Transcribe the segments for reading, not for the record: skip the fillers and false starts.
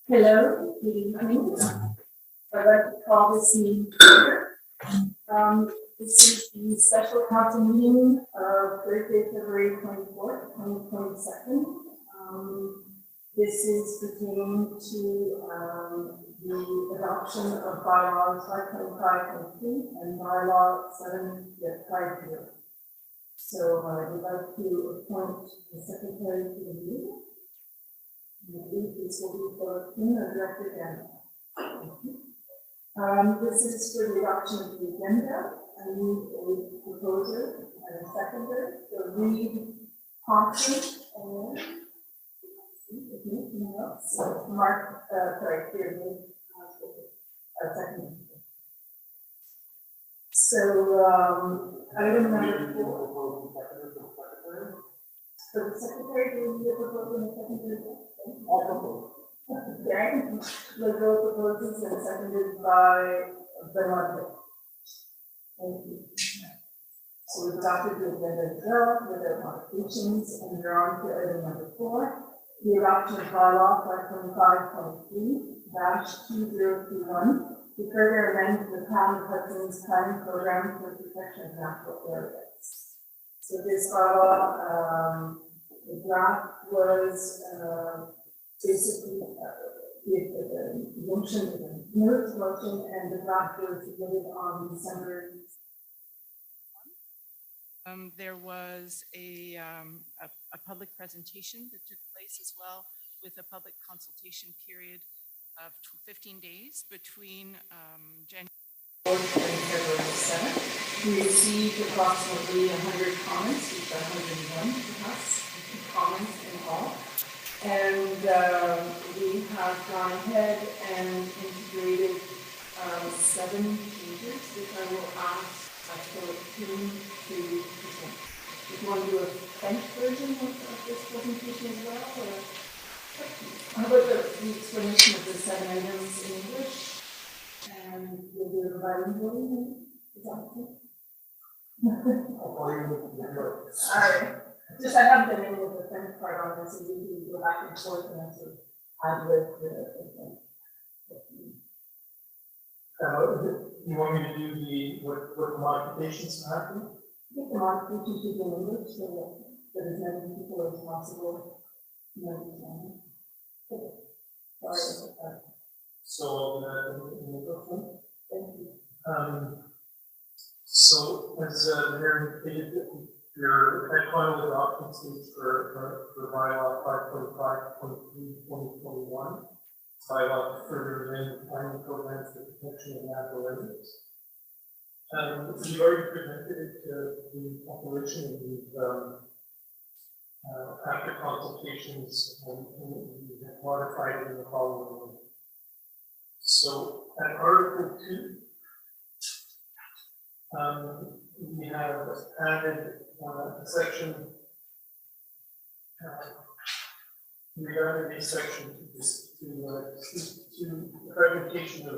Hello, good evening. I'd like to call this meeting to order. This is the special council meeting of Thursday, February 24th, 2022. This is pertaining to the adoption of bylaws 525.3 and bylaw 750. So I would like to appoint the secretary to the meeting. I believe this will be for Director Daniel. This is for the adoption of the agenda. I need a proposer and a seconder. So read promptly and Mark, here, second. So, item number 4. So the secretary will be a proposal and a secondary. Okay. Liberal proposes and seconded by Bernard. Thank you. So we adopted the agenda as well without modifications, and we're on to item number 4. The adoption of bylaw 525.3-2021 to further amend the Town of Hudson's planning program for protection of natural areas. So this bylaw, the draft was basically the motion, the motion, and the draft was submitted on December. There was a public presentation that took place as well, with a public consultation period of 15 days between January 4th and February 7th. We received approximately 100 comments, which are 101 perhaps, comments in all. And we have gone ahead and integrated 7 changes, which I will ask Philippine to present. If you want to do a French version of this presentation as well, or how about the explanation of the 7 items in English? And we'll do a bilingual. Is that okay? All right. Just I haven't been in with the French part on this, and we can go back and forth and answer. I'd live the you want me to do what the modifications happen? I think the modifications is in English, so that as many people as possible understand. Sorry. So, in the document. Thank you. So, as the mayor indicated, your final adoption stage for bylaw 525.3/2021. Bylaw to further amend planning programs for protection of natural areas. We've already presented it to the population, and we've after consultations, we have modified it in the following way. So at Article 2, we have added a section. We added a section to the fragmentation of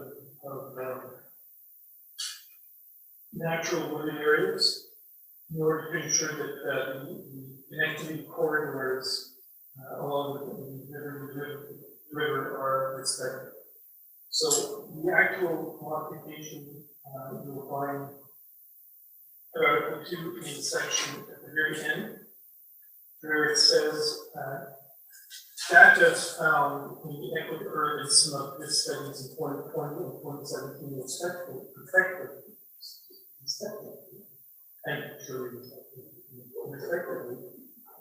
natural wooded areas in order to ensure that the connectivity corridors along the river are respected. So the actual modification you will find Article 2 in section at the very end, where it says data found in the equity in some of his studies in 2020 and 2017 respectively,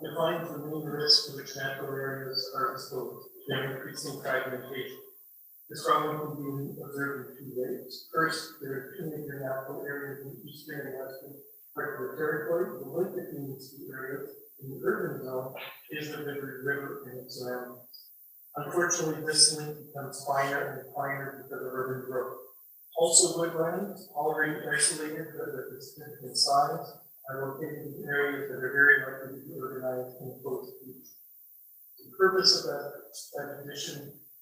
defines the main risks to which natural areas are exposed to increasing fragmentation. This problem can be observed in 2 ways. First, there are 2 major natural areas in the eastern and western part of the territory. The link between these 2 areas in the urban zone is the river and its surroundings. Unfortunately, this link becomes finer and finer because of urban growth. Also, woodlands, already isolated but with significant size, are located in areas that are very likely to be urbanized and close to beach. The purpose of that addition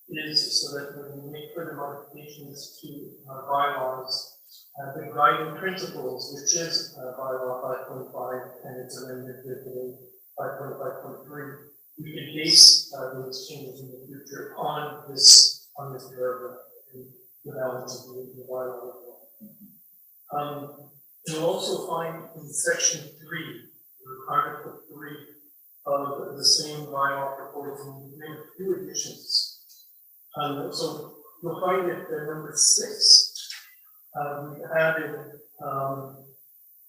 is so that when we make further modifications to bylaws The guiding principles, which is bylaw 5.5 and its amendment today, 5.5.3, we can base those changes in the future on this paragraph and the balance of the bylaw. You'll also find in section 3, or article 3 of the same bylaw proposal, we made a few additions. So you'll find that number 6. We added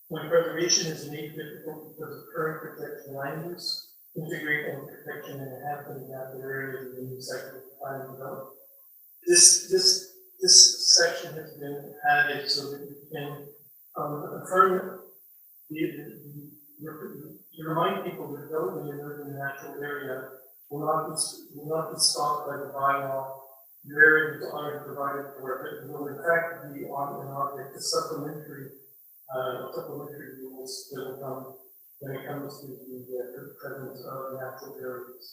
when preservation is made difficult because of current protection land use, integrate and protection and enhancement in that area of the new section of planning development. This section has been added so that we can affirm to remind people that development in urban natural area will not be stopped by the bylaw. The areas are provided for, but will in fact be on an object of supplementary rules that will come when it comes to the presence of natural areas.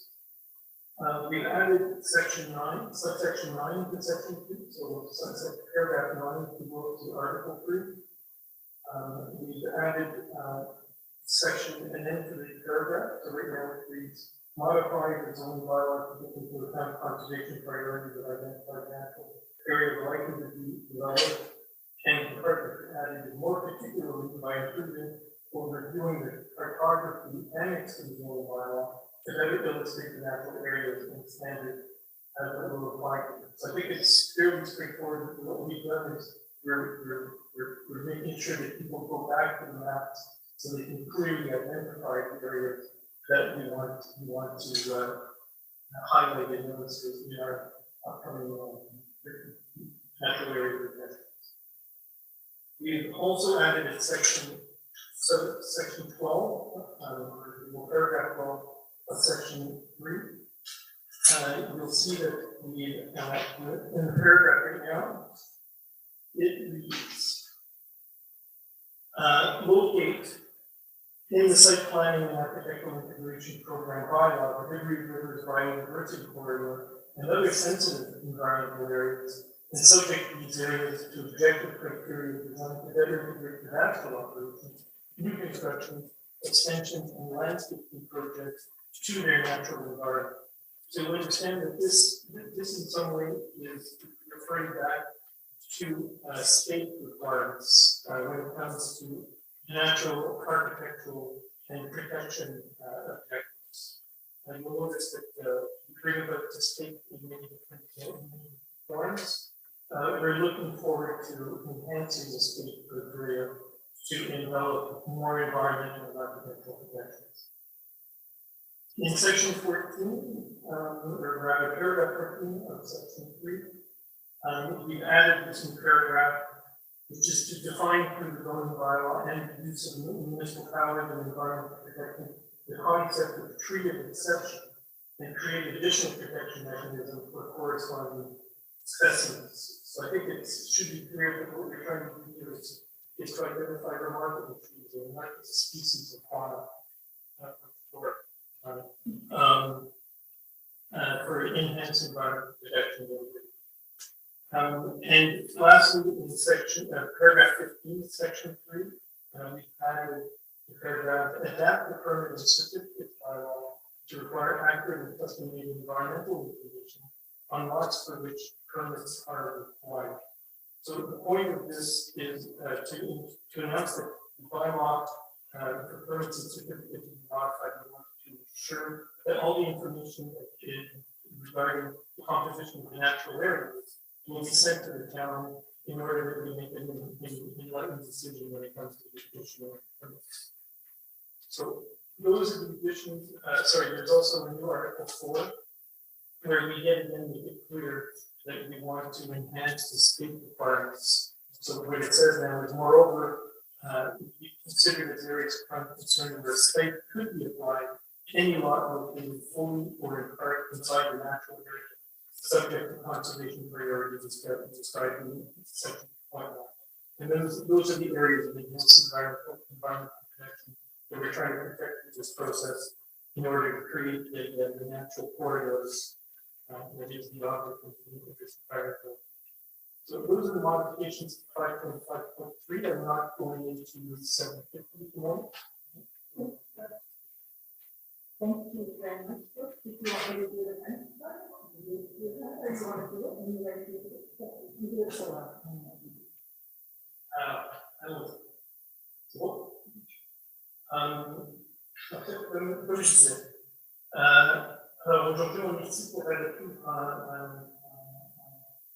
We've added subsection 9 to section 2, so paragraph 9 to go to article 3. We've added section and then to the paragraph, so right now it reads, modify the zoning bylaw to take into account conservation priorities that identify natural areas likely to be developed, and further added more particularly by improving or reviewing the cartography annexed to the zoning bylaw to better illustrate the natural areas and standards as it will apply to them. So I think it's fairly straightforward. What we've done is we're making sure that people go back to the maps so they can clearly identify the areas that we want to highlight and illustrate in our upcoming natural area protections. We've also added in section 12, paragraph 12 of section 3. You'll see that in the paragraph right now, it reads, locate in the site planning and architectural integration program bylaw, the Hickory Rivers Biodiversity Corridor, and other sensitive environmental areas, and subject these areas to objective criteria designed to better integrate the natural operations, new construction, extensions, and landscaping projects to their natural environment. So you understand that this in some way is referring back to state requirements when it comes to natural, architectural, and protection objectives. And you'll notice that we bring about the state in many different forms. We're looking forward to enhancing the state criteria to envelop more environmental and architectural protections. In section 14, or rather paragraph 14 of section 3, we've added this new paragraph, which is to define through the zoning bylaw and the use of municipal powers and environmental protection the concept of tree of exception and create additional protection mechanisms for corresponding specimens. So I think it should be clear that what we're trying to do here is to identify remarkable trees and not just species of fauna for enhanced environmental protection. And lastly, in section paragraph 15, section 3, we've added the paragraph adapt the permit and certificate bylaw to require accurate and custom-made environmental information on lots for which permits are required. So the point of this is to announce that the bylaw for permits and certificates is modified. We want to ensure that all the information that is regarding the composition of the natural areas will be sent to the town in order that we make an enlightened decision when it comes to the issue of permits. So those are the additions. There's also a new article 4 where we yet again make it clear that we want to enhance the state requirements. So what it says now is, moreover, we consider that areas of concern where state could be applied, any lot located fully or in part inside the natural area, subject to conservation priorities described in section 1. And those are the areas of enhanced environmental protection that we're trying to protect through this process in order to create the natural corridors that is the object of this environmental So those are the modifications to 5.5.3. I'm not going into 750 tomorrow. Thank you very much. If you want me to do it again, you do that, or you want to do it, and you ready to do it, you do it so well. C'est bon? En fait, comme je disais, alors aujourd'hui, on est ici pour adopter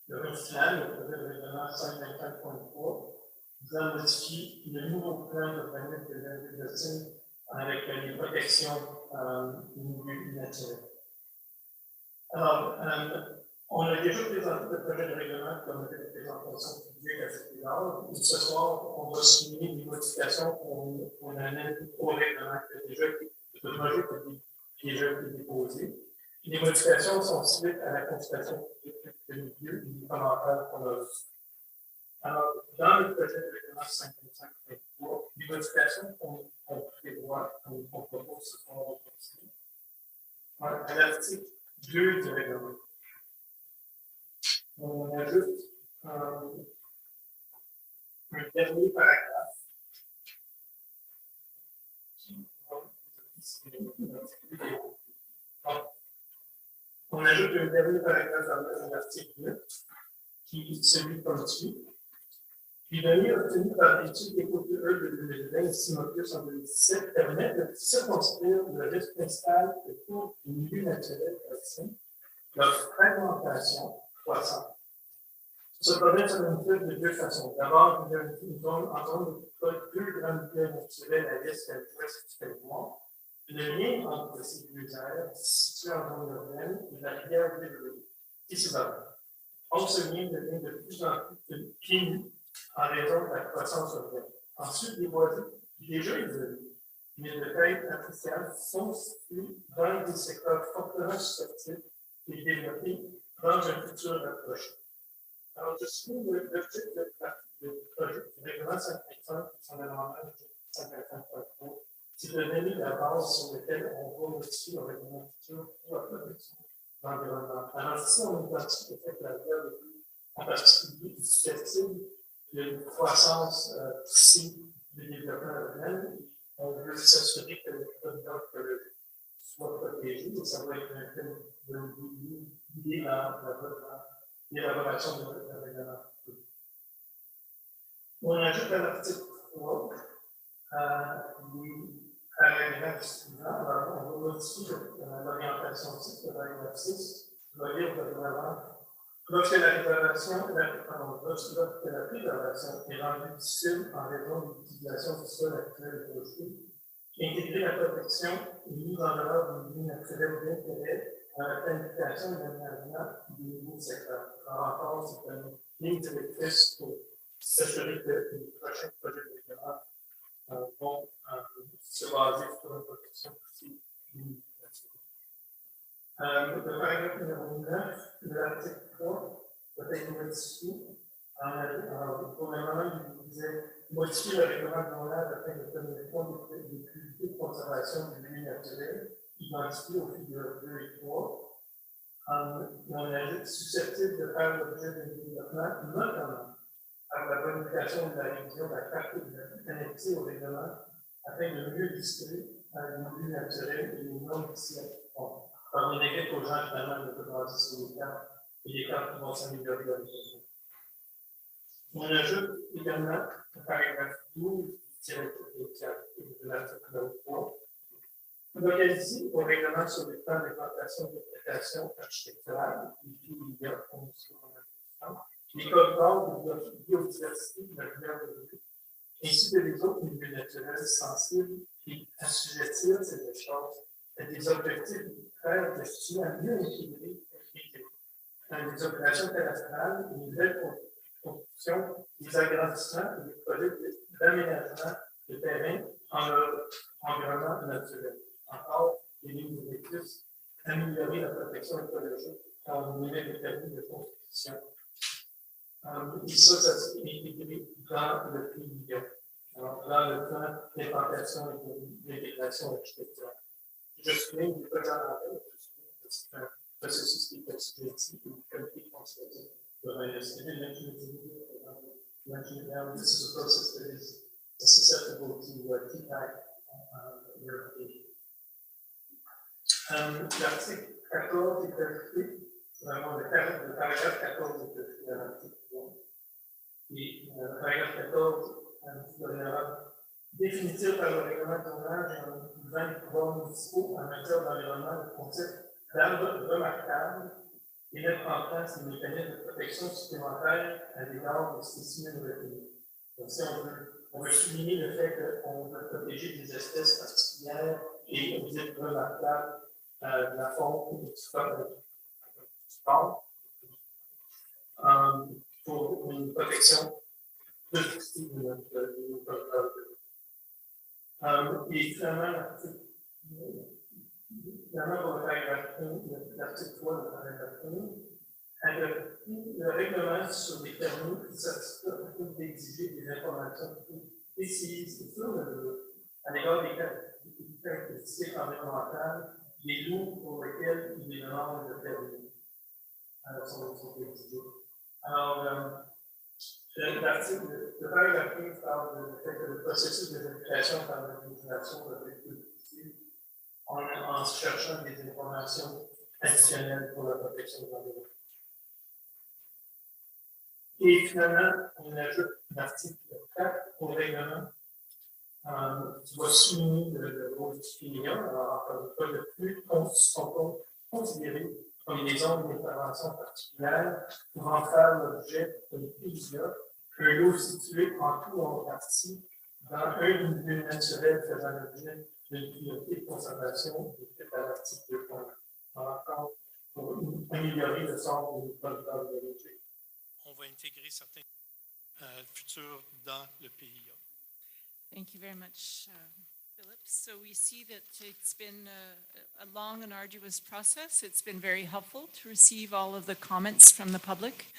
le règlement final, le projet de règlement 524.3, visant à modifier le nouveau plan d'urbanisme de la ville de Ville avec les protections milieux naturels. Alors, on a déjà présenté le projet de règlement comme une présentation publique à cet égard. Et ce soir, on va souligner les modifications qu'on amène au règlement qui a déjà été, le projet qui a déjà été déposé. Les modifications sont suite à la consultation publique de milieux et des commentaires qu'on a reçus. Alors, dans le projet de règlement 55.3, les modifications qu'on prévoit, qu'on propose ce soir au Conseil, à l'article 2 du règlement. On ajoute un dernier paragraphe. On ajoute un dernier paragraphe dans l'article 9, qui est celui comme suit. Les données obtenues par l'étude des coûts de 2020 et Simopius en 2017 permettent de circonscrire le risque principal de cours du milieu naturel voisin, leur fragmentation croissante. Ce problème se manifeste de deux façons. D'abord, il y a une zone en zone de deux grands milieux naturels à l'est et à l'ouest du territoire. Le lien entre ces deux aires, situées en zone urbaine, et la rivière Ville, qui se bat. Or, ce lien devient de plus en plus ténu en raison de la croissance urbaine. Ensuite, les voisins, déjà isolés, mais de taille appréciable, sont situés dans des secteurs fortement susceptibles et développés dans un futur rapproché. Alors, je suis l'objectif du projet du règlement 55 qui sont amendement 55.3, c'est de donner la base sur laquelle on va modifier le règlement futur pour la protection de l'environnement. Alors, ici, on identifie le fait que la rivière de Ville, en particulier, est susceptible d'une croissance poussée du développement urbain. On veut s'assurer que le corridor écologique soit protégé, et ça va être un thème lié dans l'élaboration de la règlement. On ajoute à l'article 3 les paragraphes suivants. Alors, on va modifier l'orientation 6 de paragraphe 6. Je vais lire le gouvernement. Lorsque la préservation est rendue difficile en raison de l'utilisation du sol actuel et rocheux, intégrer la protection et mise en valeur des milieux naturels d'intérêt à la planification et l'aménagement des nouveaux secteurs. Alors encore, c'est une ligne directrice pour s'assurer que les prochains projets de règlement vont se baser sur la protection aussi des milieux naturels. Le paragraphe numéro 9 de l'article 3 peut être modifié. Pour le moment, il disait modifier le règlement global afin de tenir compte des priorités de conservation du milieu naturel identifiées au figures 2 et 3. On ajoute susceptible de faire l'objet d'un développement, notamment par la bonification de la révision de la carte connectée au règlement afin de mieux distribuer les milieux naturels et les normes ici applicables. On évite aux gens finalement de baser sur les cartes et les cartes qui vont s'améliorer dans les choses. On ajoute également le paragraphe 12 de l'article 3. Localisé au règlement sur les plans d'implantation de prestations architecturales, les corridors de biodiversité de la rivière de Ville, ainsi que les autres milieux naturels sensibles qui assujettirent ces échanges à des objectifs très destinés à mieux équilibrer les opérations internationales, les nouvelles constructions, les agrandissements et les projets d'aménagement de terrain en leur environnement naturel. Encore, les lignes directrices, améliorer la protection écologique quand on émet des permis de construction. Et ça s'est intégré dans le milieu, dans le plan d'implantation et d'intégration architecturale. Je souligne du projet en tête, c'est un processus qui est subjectif et de qualité consultative. but I just didn't mention it now. This is a process that is susceptible to TPAC verification. L'article 14 est ajouté, vraiment le paragraphe 14 est ajouté à l'article 3. Et le paragraphe 14, définir par le règlement de tournage et 20 pouvoirs municipaux en matière d'environnement le concept d'arbres remarquables et mettre en place des mécanismes de protection supplémentaires à l'égard des spécimens retenus. Donc, si on veut souligner le fait qu'on veut protéger des espèces particulières et dites remarquables de la faune et du sport pour une protection positive de notre et finalement, pour le paragraphe 1, l'article 3 de paragraphe 1, le règlement sur les permis et certificats peut d'exiger des informations précises à l'égard des caractéristiques environnementales des lots pour lesquels il est demande de permis. Alors, sont exigés. Alors, le paragraphe 15 parle du fait que le processus de vérification par l'administration doit être utilisé en cherchant des informations additionnelles pour la protection de l'environnement. Et finalement, on ajoute l'article 4 au règlement qui va souligner le rôle du client. Alors, encore une fois, le plus sont considérés comme des zones d'intervention particulières pouvant faire l'objet d'une PIA, un lot situé en tout ou en partie dans un milieu naturel faisant l'objet d'une priorité de conservation décrite à l'article 2. Encore pour améliorer le sort des producteurs de l'objet. On va intégrer certains futurs dans le PIA. Thank you very much, Philip. So we see that it's been a long and arduous process. It's been very helpful to receive all of the comments from the public.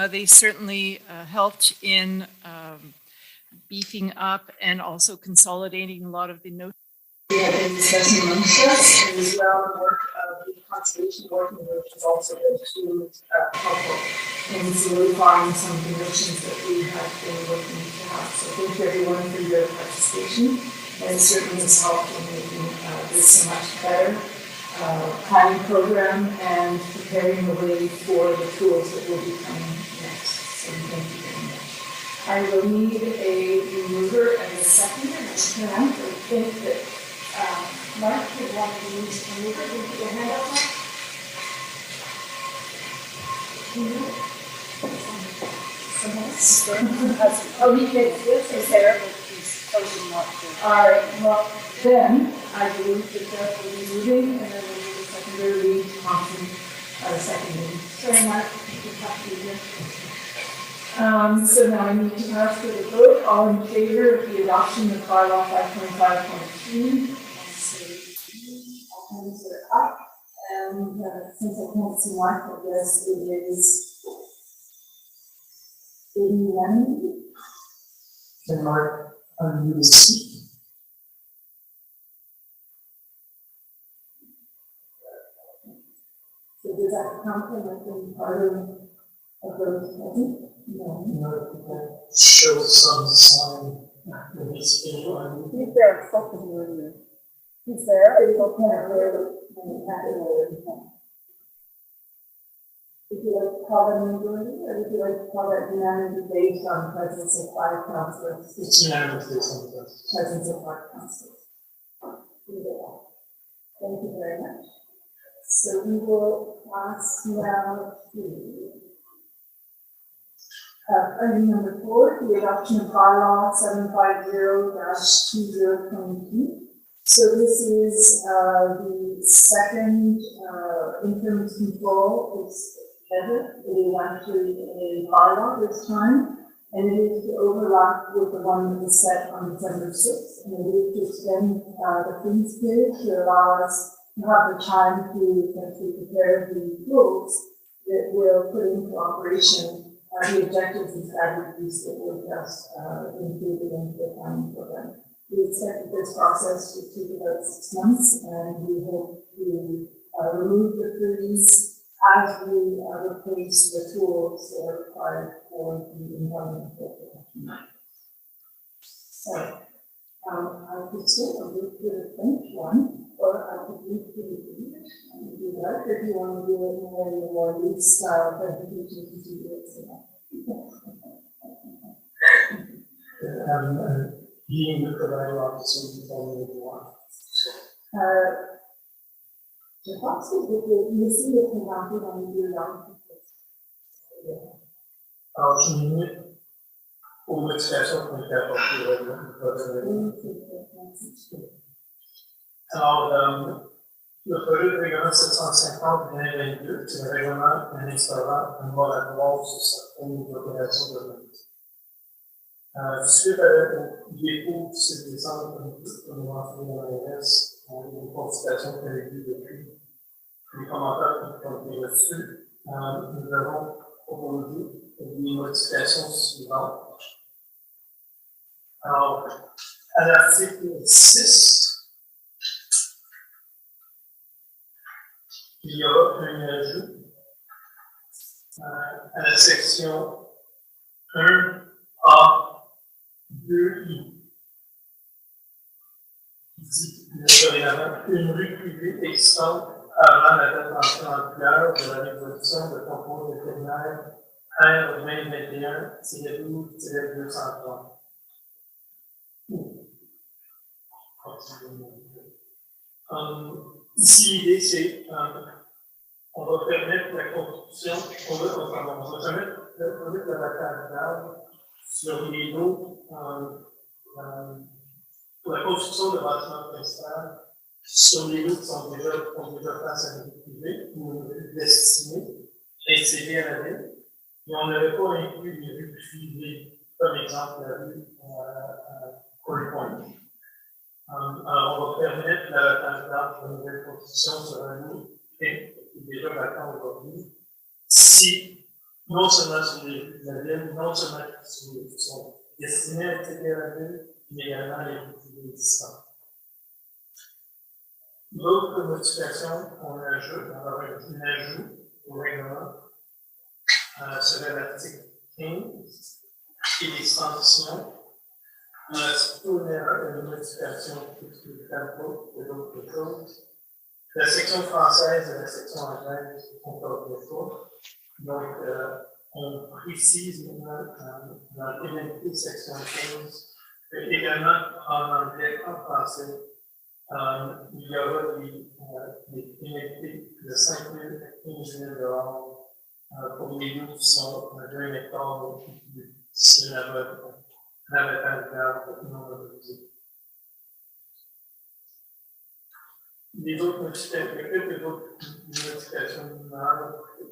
They certainly helped in beefing up and also consolidating a lot of the notes. We have been discussing amongst us, and as well the work of the conservation working group has also been too helpful in solidifying some convictions that we have been working to have. So thank you everyone for your participation, and it certainly has helped in making this a much better planning program and preparing the way for the tools that will be coming next. So thank you very much. I will need a remover and a seconder, and I think that Mark would want to use a remover. Can you put your hand up, Mark? Someone else? Oh, he did this. Is there? He's chosen not to. All right. Well, then I believe that Jeff will be moving, and then we'll do the secondary read, Thompson, secondary. Sorry, Mark, you have to be here. So now I need to ask for the vote. All in favor of the adoption of bylaw 5.5.3? All hands are up. And since I can't see Mark, I guess it is 81. And Mark, you will speak. So does that compliment being part of those present? No. Show some sign that he's still He's there, focus earlier. He's there, or you don't have where Would you like to call that majority, or would you like to call that unanimity based on presence of 5 councillors? It's unanimous based on the Presence of 5 councillors. Thank you very much. So we will pass now to item number 4, the adoption of bylaw 750-2022. So this is the second interim control. It's better. It is actually a bylaw this time, and it is to overlap with the one that was set on December 6th, and it is to extend the freeze period to allow us to have the time to prepare the rules that will put into operation the objectives and strategies that were just included into the planning program. We expect that this process should take about 6 months, and we hope to remove the freeze as we replace the tools that are required for the environmental. So, I could say a little bit of French one, or I could read to the English, and do that, if you want to do it more in the more loose style presentation to do it. Being the provider officer, you told me what you want. Je pense que je peux laisser le présenter dans les deux langues. Alors, je m'imite aux modifications qui ont été apportées au règlement. Alors, le projet de règlement 750-2022, c'est le règlement en instaurant un moratoire sur certaines opérations de suite au dépôt du 6 décembre 2022, comme mentionné dans l'ARS, une consultation qui a eu lieu depuis les commentaires qui ont été reçus, nous avons proposé des modifications suivantes. Alors, à l'article 6, il y aura un ajout à la section 1A 2I, qui dit dorénavant une rue privée existante avant la date d'entrée en vigueur de la résolution de concours vétérinaire R 2021-12-230. Ici, l'idée, c'est on va permettre la construction, on va permettre l'abattage d'arbres sur les lots pour la construction de bâtiments principaux sur les lots qui sont déjà face à la vie privée ou destinés, insérés à la ville. Et on n'avait pas inclus les rues privées, comme exemple la rue Corey Point. Alors, on va permettre l'abattage d'arbres pour une nouvelle construction sur un lot qui est déjà vacant aujourd'hui. Si, non seulement sur les rues de la ville, non seulement sur les rues qui sont destinées à accéder à la ville, mais également les rues privées existantes. D'autres modifications qu'on ajoute, on va avoir un ajout au règlement serait l'article 15 et l'extension. C'est plutôt une erreur, une modification qui est tableau de d'autres choses. La section française et la section anglaise ne concordent pas. Donc, on précise maintenant dans la pénalité section 15 que également en anglais, en français, il y aura des pénalités de 5 000 à 15 000 pour les lots qui sont de 1 hectare ou plus si un abattage d'arbres non autorisé. Les autres modifications, il y a quelques autres modifications mineures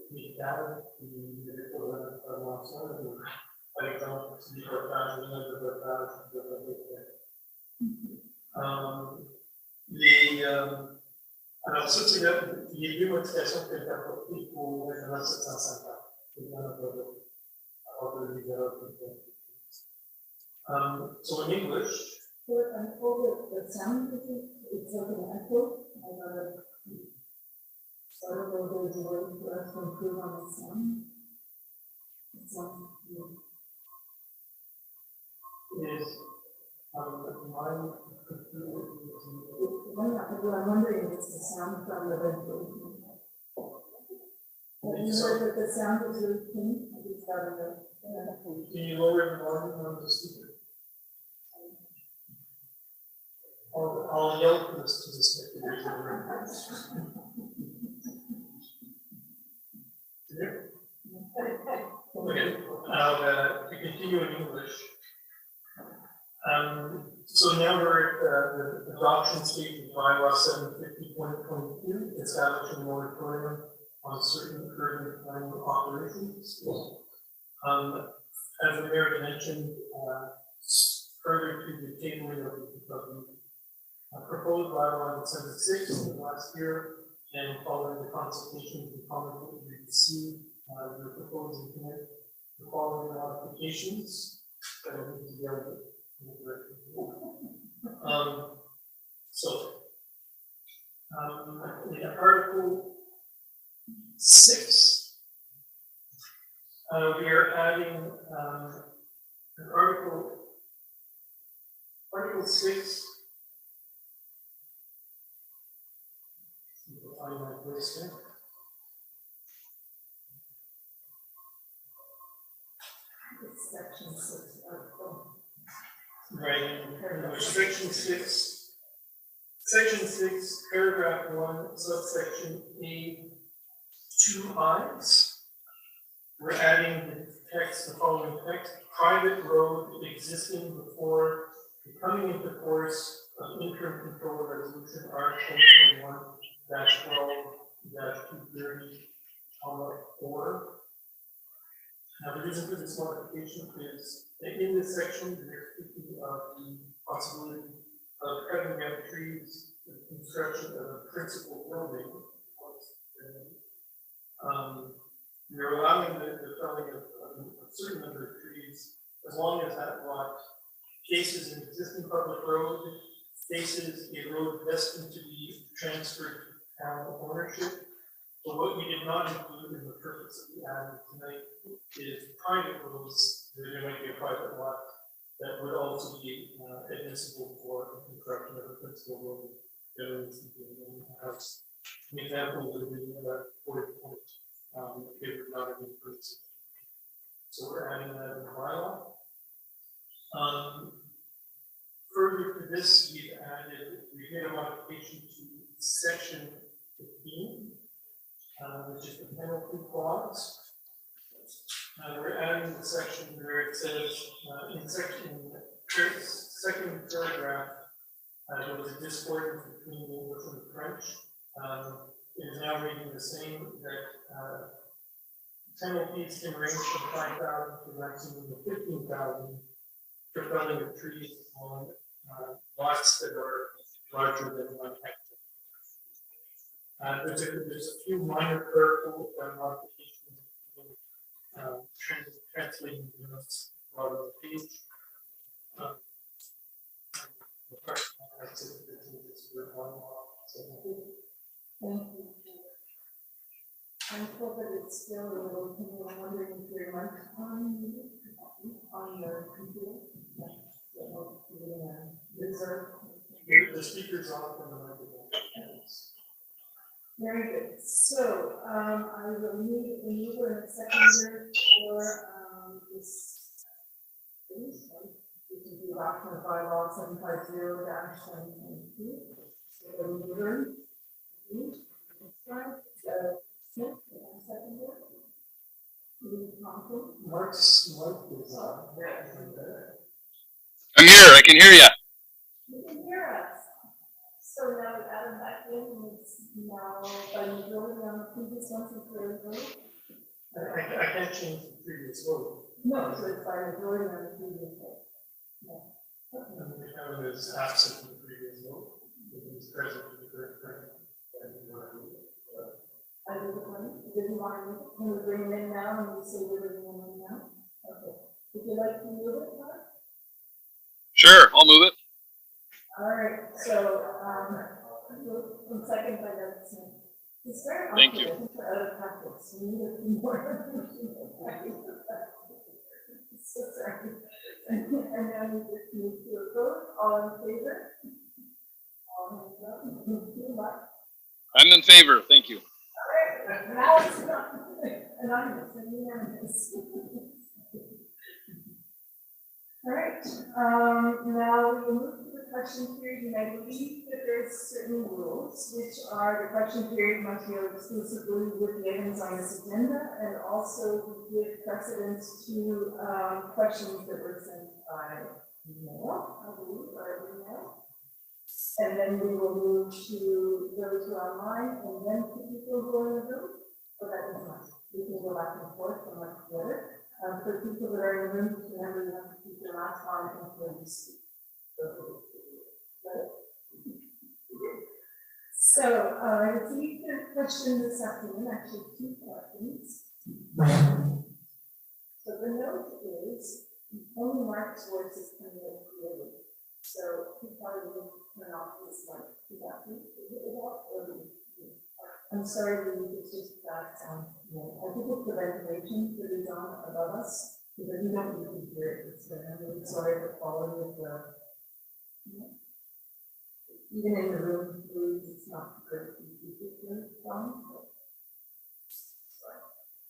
médicales qui n'avaient pas vraiment d'intervention. Par exemple, si les potages, de potage, alors, ça, c'est les deux modifications qui ont été apportées au règlement 750. C'est dans notre projet. Alors, de les erreurs que so in English, I told the sound it's like an echo. I started over as a way for us to improve on the sound. It sounds good. is my computer I'm wondering if it's the sound from the ventilation. Have you heard that the sound is really clean? I just got a Can you lower the volume on the speaker? I'll yell for this to the spectators in the room. Okay, to continue in English. So now we're at the adoption stage of bylaw 750.22, establishing a moratorium on certain urban planning operations. As the mayor mentioned, further to the tabling of the proposed bylaw on December 6th of last year, and following the consultation and comment that we received, we're proposing to make the following modifications that will be together. So, in article 6. We are adding an Article 6. Find my place here. Section 6, article. Right, section 6. Section 6, paragraph 1, subsection A, 2 I's. We're adding the following text: private road existing before the coming into force of interim control resolution R 2021-12-230, 4. The reason for this modification is that in this section, we're speaking of the possibility of cutting down trees for the construction of a principal building. We're allowing the felling of a certain number of trees as long as that lot faces an existing public road, faces a road destined to be transferred to town ownership. But what we did not include in the purpose of the added tonight is private roads where there might be a private lot that would also be admissible for the construction of a principal building. Generally speaking, in a house. An example would be about 40 points. If it not an increase. So we're adding that in the bylaw. Further to this, we made a modification to section 15, which is the penalty clause. We're adding the section where it says in second paragraph, there was a discordance between the English and the French. It is now reading the same that penalties can range from 5,000 to maximum of 15,000 for felling of trees on lots that are larger than 1 hectare. There's a few minor clerical modifications, translating the notes out of the page. The first one has to do with one law. Thank you. I'm told that it's still a little, I'm wondering if your mic on your computer. Reserve. The speaker's off and the microphone. Very good. So I will need a mover and a seconder for this. We can do document bylaw 750-2022. So the mover. Smith, seconder. Mark's mic is on. I'm here. I can hear you. You can hear us. So now we add them back in, and it's now by majority on the previous ones and for vote. I can't change the previous vote. No, so it's by majority on the previous vote. No. And the county is absent from the previous vote. It is present in the current term. I did the one. You didn't want to, can we bring them in now and we say we're bringing them in now? Okay. Would you like to move it, Mark? Sure, I'll move it. All right, so, one second by that. It's very Thank awkward, you. I think we're out of practice. We need a few more. So sorry. And now we just move to a vote. All in favor? All hands up. Move to Mark. I'm in favor. Thank you. All right, now it's not anonymous and unanimous. All right, now we move to the question period, and I believe that there's certain rules, which are the question period must deal exclusively with the items on this agenda, and also give precedence to questions that were sent by email, I believe, or email. And then we will move to those who are online, and then to people who are in the room. So that is nice. We can go back and forth from one to the other. For people that are in the room, just remember you have to keep your last on until you speak. So, I received a question this afternoon, actually 2 questions. So the note is, only Mark's voice is coming in clearly. So he probably will turn off this light. Is that me? Is it off? I'm sorry, it's just that, I think it's the ventilation that is on above us, because we don't usually hear it. I'm really sorry for the quality of the, even in the room, it's not good.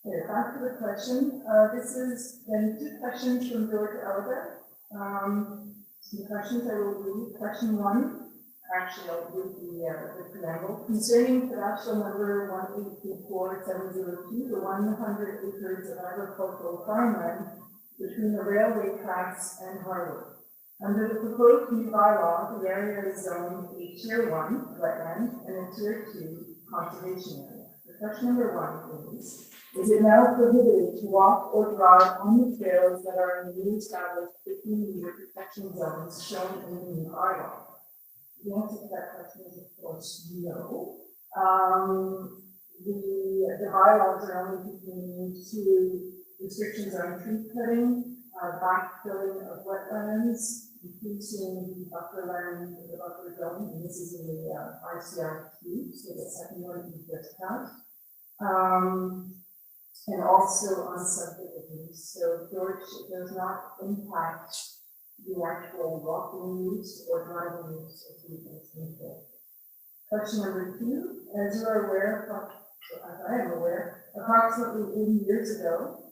Okay, back to the question. This is then 2 questions from George Elder. The questions I will read. Question 1. Actually, I'll read the preamble. Concerning cadastral number 1824702, the 100 acres of agricultural farmland between the railway tracks and Harwood. Under the proposed new bylaw, the area is zoned a Tier 1 wetland and a Tier 2 conservation area. The question number 1 is it now prohibited to walk or drive on the trails that are in the new established 15-meter protection zones shown in the new bylaw? The answer to that question is, of course, no. The bylaws are only pertaining to restrictions on tree cutting, backfilling of wetlands, increasing the buffer land, the buffer zone, and this is in the ICR2, so the second one we just passed. And also on subdivisions. So George, it does not impact the actual walking use or driving use of the. Question number 2, as you are aware, as I am aware, approximately 80 years ago,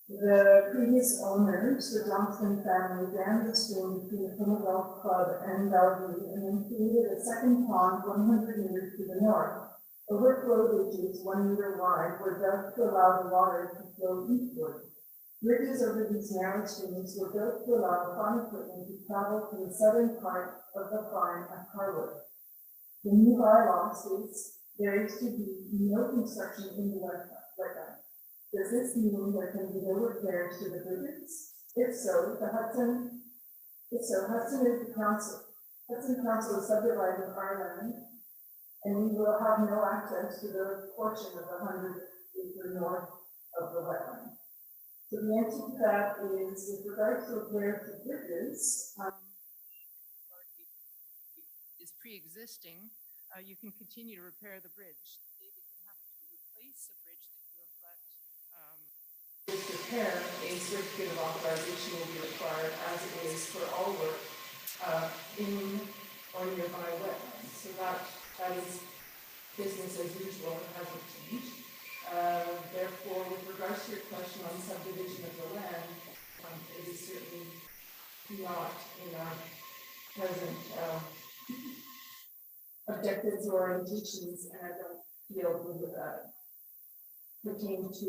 the previous owners, the Johnston family, dammed the stream between the Plymouth Golf Club and Bellevue and then created a second pond 100 meters to the north. Overflow ditches 1 meter wide were dug to allow the water to flow eastward. Bridges over these narrow streams were built to allow farm equipment to travel to the southern part of the farm at Harwood. The new bylaw states there is to be no construction in the wetland. Does this mean there can be no repairs to the bridges? If so, Hudson is the council. Hudson Council is subdividing our land, and we will have no access to the portion of the 100-acre north of the wetland. So the answer to that is, with regards to repairs to bridges, is pre-existing, you can continue to repair the bridge. David, you have to replace the bridge that you have let. Repair, a certificate of authorization will be required, as it is for all work in or nearby wetlands. So that is business as usual, it hasn't changed. Therefore, with regards to your question on subdivision of the land, it is certainly not in our present objectives or orientations, and I don't feel we would pertain to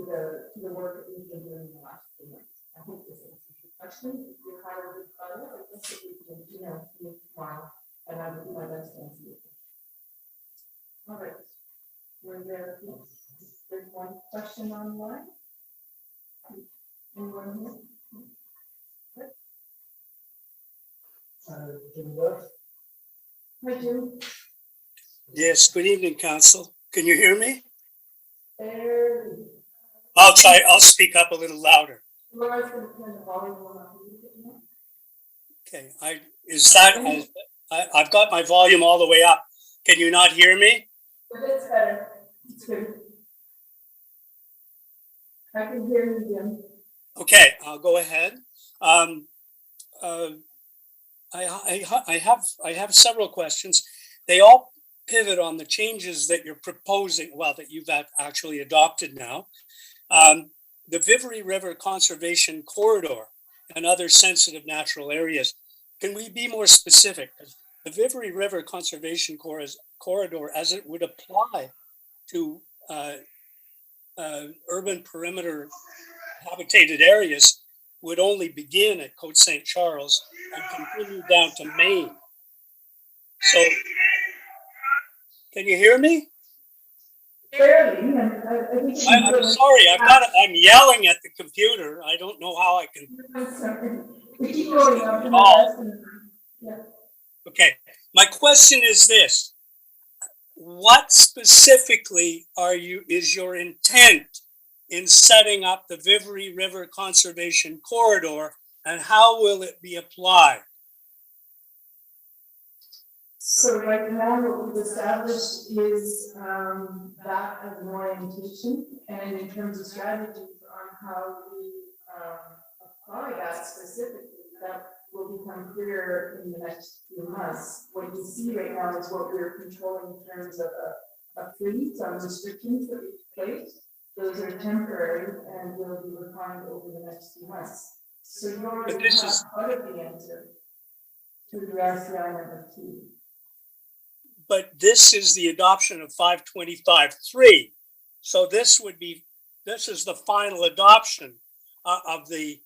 the work that we've been doing in the last 3 months. I hope this answers your question. If you had a good follow, I guess that we can, meet tomorrow, and I will do my best to answer your question. All right. There's one question online. Anyone here? Jim West. Hi, Jim. Yes, good evening, Council. Can you hear me? There. I'll speak up a little louder. Laura's going to turn the volume on a little bit more. Okay, I've got my volume all the way up. Can you not hear me? But it's better. It's good. I can hear you, Jim. Okay, I'll go ahead. I have several questions. They all pivot on the changes that you're proposing, well, that you've actually adopted now. The Vivery River Conservation Corridor and other sensitive natural areas. Can we be more specific? The Vivery River Conservation Corridor, as it would apply to urban perimeter habitated areas, would only begin at Côte St. Charles and continue down to Maine. So, can you hear me? Barely. I'm sorry. I'm yelling at the computer. I don't know how I can. We keep going up. Yeah. Okay. My question is this: what specifically is your intent in setting up the Vivery River Conservation Corridor, and how will it be applied? So right now, what we've established is that as an orientation, and in terms of strategies on how we apply that specifically, that will become clearer in the next few months. What you see right now is what we're controlling in terms of a freeze on restrictions that we've placed. Those are temporary and will be refined over the next few months. So you already have part of the answer to the RCI number 2. But this is the adoption of 525.3. So this is the final adoption of the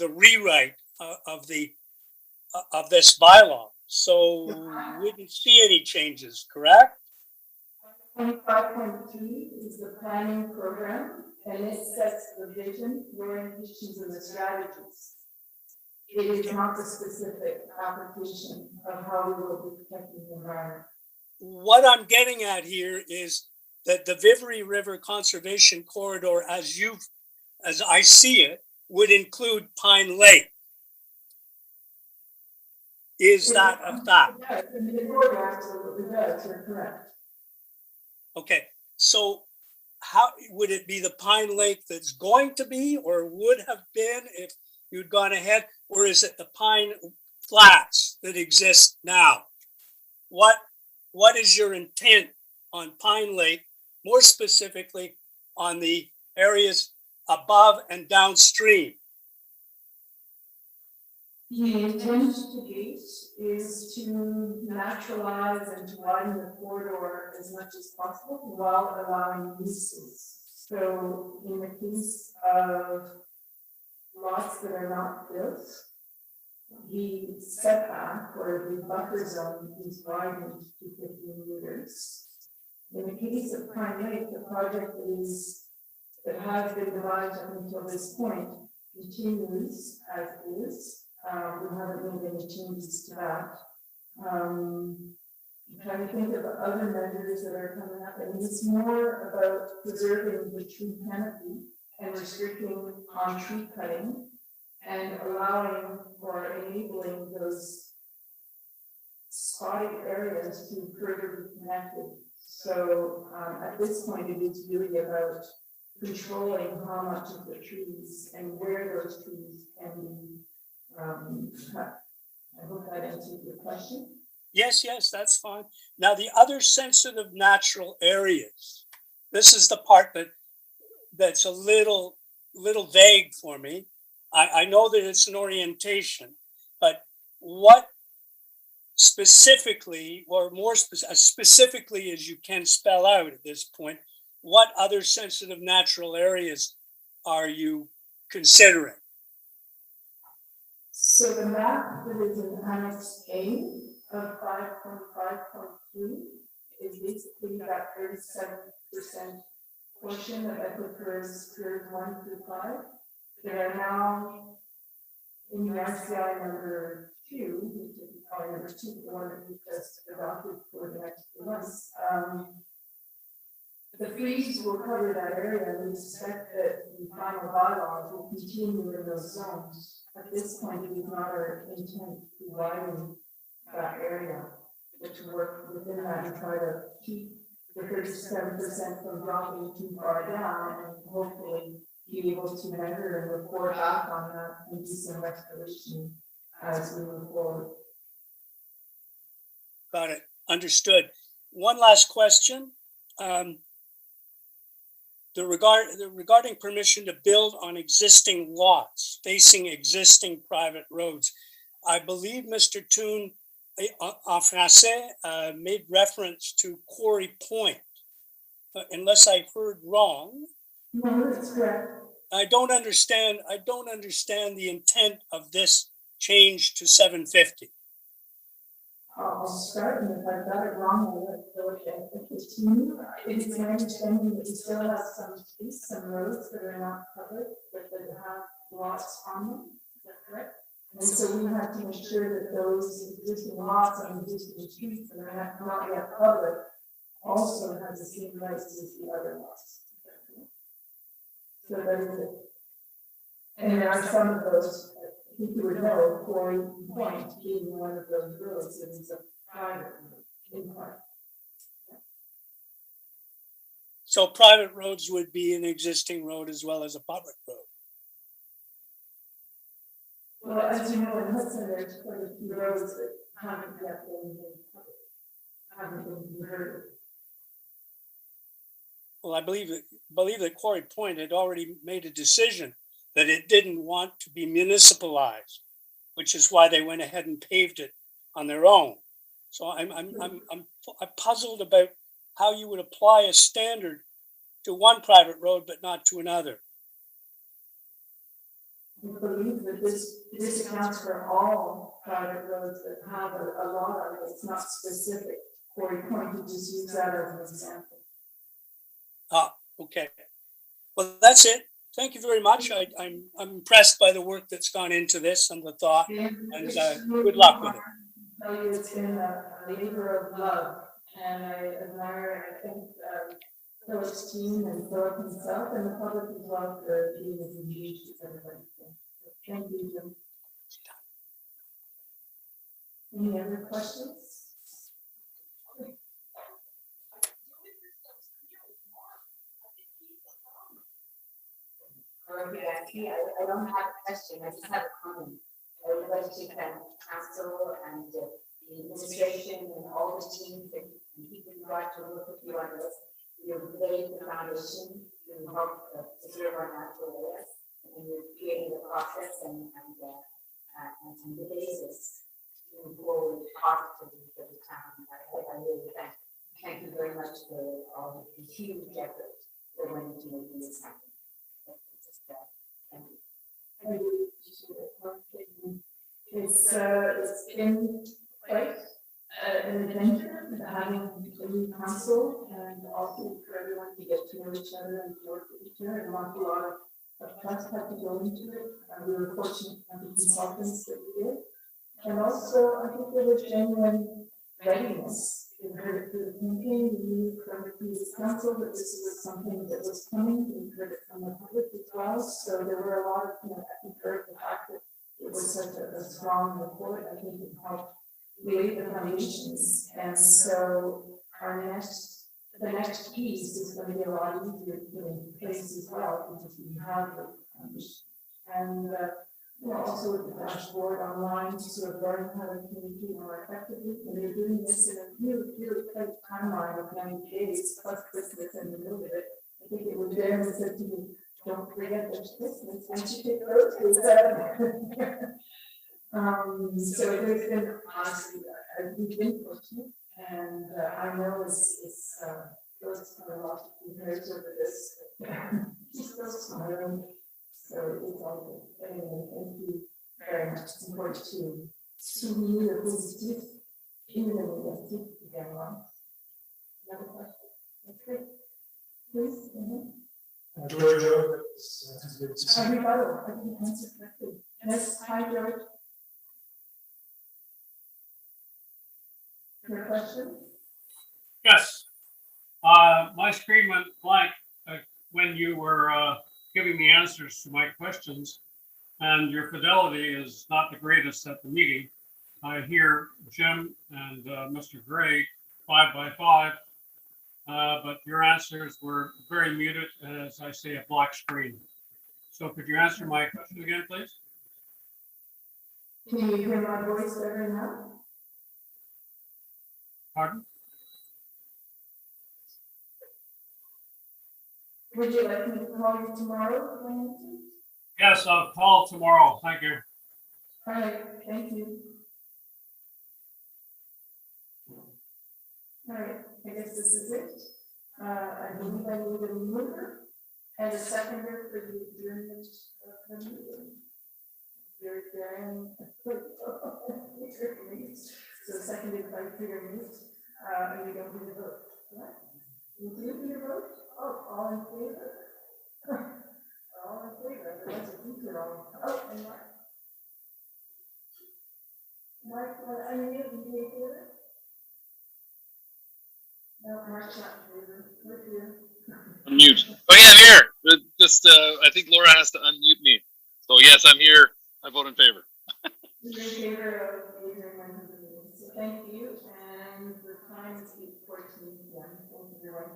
rewrite of this bylaw. So we wouldn't see any changes, correct? 25.3 is the planning program, and it sets the vision, the orientations, and the strategies. It is not the specific application of how we will be protecting the environment. What I'm getting at here is that the Vivery River Conservation Corridor, as I see it, would include Pine Lake. Is that a fact? Yes, and the corridor absolutely does, you're correct. Okay, so how would it be the Pine Lake that's going to be or would have been if you'd gone ahead, or is it the Pine Flats that exist now? What is your intent on Pine Lake, more specifically on the areas above and downstream? The intent to date is to naturalize and to widen the corridor as much as possible while allowing uses. So in the case of lots that are not built, the setback or the buffer zone is widened to 15 meters. In the case of Pine Lake, the project that has been devised up until this point continues as is. We haven't made any changes to that. I'm trying to think of other measures that are coming up, and it's more about preserving the tree canopy and restricting on tree cutting and allowing or enabling those spotted areas to further be connected. So at this point, it is really about controlling how much of the trees and where those trees can be cut. I hope that answers your question. Yes, that's fine. Now, the other sensitive natural areas, this is the part that's a little vague for me. I know that it's an orientation, but what specifically, or more specifically as you can spell out at this point, what other sensitive natural areas are you considering? So the map that is in Annex A of 5.5.3 is basically that 37% portion of aquifers curves 1 through 5 that are now in the RCI number 2, which is probably number 2, the one that we just adopted for the next few months. The freeze will cover that area, and we suspect that the final bylaws will continue in those zones. At this point, it is not our intent to widen that area, but to work within that and try to keep the 37% from dropping too far down, and hopefully be able to measure and report back on that and do some restoration as we move forward. Got it. Understood. One last question. Regarding permission to build on existing lots facing existing private roads, I believe Mr. Toon en français made reference to Quarry Point, unless I heard wrong. No, that's correct. I don't understand the intent of this change to 750. I'll start, and if I've got it wrong, I'll let go ahead and continue. It is my understanding that we still have some roads that are not covered, but that have lots on them. Is that correct? And so we have to make sure that those existing lots on existing streets that are not yet public also have the same rights as the other lots. So that is it. And there are some of those, I think you would know, Quarry Point being one of those roads that is a private road. in part. So private roads would be an existing road as well as a public road. Well, as you know, in Hudson, there's quite a few roads that haven't yet been made public, haven't been converted. Well, I believe that Quarry Point had already made a decision that it didn't want to be municipalized, which is why they went ahead and paved it on their own. So I'm puzzled about how you would apply a standard to one private road but not to another. I believe that this accounts for all private roads that have a lot of it. It's not specific. Quarry Point, you just use that as an example. Okay. Well, that's it. Thank you very much. I'm impressed by the work that's gone into this and the thought, and good luck with it. I tell you, it's been a labor of love, and I admire, I think, Philip's team and Philip himself and the public as well for being as engaged as everybody. Thank you, Jim. Any other questions? I don't have a question, I just have a comment. I would like to thank council and the administration and all the teams that people brought to work with you on this. You've laid the foundation to help preserve our natural areas, and you're creating the process and the basis to move forward positively for the town. I really thank you very much for all the huge effort that went into making this happen. It's been quite an adventure having a new council and also for everyone to get to know each other and to work with each other. And a lot of trust had to go into it. We were fortunate to have the consultants that we did. And also, I think there was genuine readiness. We heard it through the campaign, we knew from the previous council that this was something that was coming. We heard it from the public as well. So there were a lot of, I think, heard the fact that it was such a strong report. I think it helped lay the foundations. And so the next piece is going to be a lot easier to put in place as well, because we have the foundation. And also with the dashboard online to sort of learn how to communicate more effectively. And they're doing this in a really, really tight timeline of 90 days plus Christmas in the middle of it. I think it was there and said to me, don't forget there's Christmas, and she take those so there's been honestly, we've been fortunate, and I know it's those kind of lots of years over this. She's still smiling. So it's all good. Anyway, thank you very much. It's important to souligner le positif et le négatif également. Another question? That's great. Please. George, Rebuttal. I didn't answer correctly. Yes, hi, George. Your question? Yes. My screen went blank when you were giving the answers to my questions, and your fidelity is not the greatest at the meeting. I hear Jim and Mr. Gray 5 by 5, but your answers were very muted, as I say, a black screen. So could you answer my question again, please? Can you hear my voice better now? Pardon? Would you like me to call you tomorrow for answers? Yes, I'll call tomorrow. Thank you. All right, thank you. All right, I guess this is it. I believe I need a mover and a seconder for the adjournment of the meeting. You're adjourned. So seconded by Peter Meese. And you don't need a vote, right? You do need a vote? Oh, all in favor? All in favor, otherwise I think you're all. Oh, and Mark? Mark, are you in favor? No, Mark's not in favor. We're here. Unmute. Oh yeah, I'm here. But just, I think Laura has to unmute me. So yes, I'm here. I vote in favor. You're in favor of the adjournment of the meeting. So thank you, and the time 8:14 p.m. Thank you, everyone.